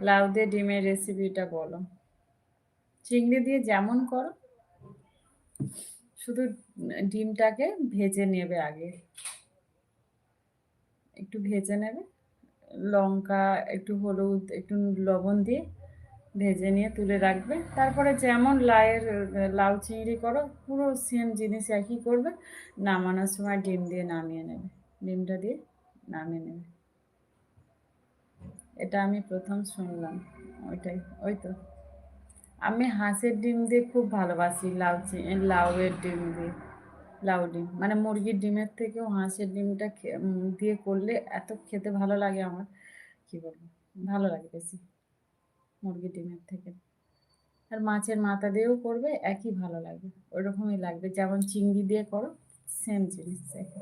লাউ দিয়ে ডিমের রেসিপিটা বলো। চিংড়ি দিয়ে যেমন করো, শুধু ডিমটাকে ভেজে নেবে আগে, একটু ভেজে নেবে, লঙ্কা, একটু হলুদ, একটু লবণ দিয়ে ভেজে নিয়ে তুলে রাখবে। তারপরে যেমন লাউ চিংড়ি করো, পুরো সেম জিনিস একই করবে। নামানোর সময় ডিম দিয়ে নামিয়ে নেবে, ডিমটা দিয়ে নামিয়ে নেবে। এটা আমি প্রথম শুনলাম। ওইটাই, ওই তো। আমি হাঁসের ডিম দিয়ে খুব ভালোবাসি, লাউয়ের ডিম দিয়ে। লাউ ডিম মানে মুরগির ডিমের থেকেও হাঁসের ডিমটা দিয়ে করলে এত খেতে ভালো লাগে আমার, কি বলবো, ভালো লাগে বেশি মুরগির ডিমের থেকে। আর মাছের মাথা দিয়েও করবে একই ভালো লাগবে, ওইরকমই লাগবে যেমন চিংড়ি দিয়ে করো, সেম জিনিস একই।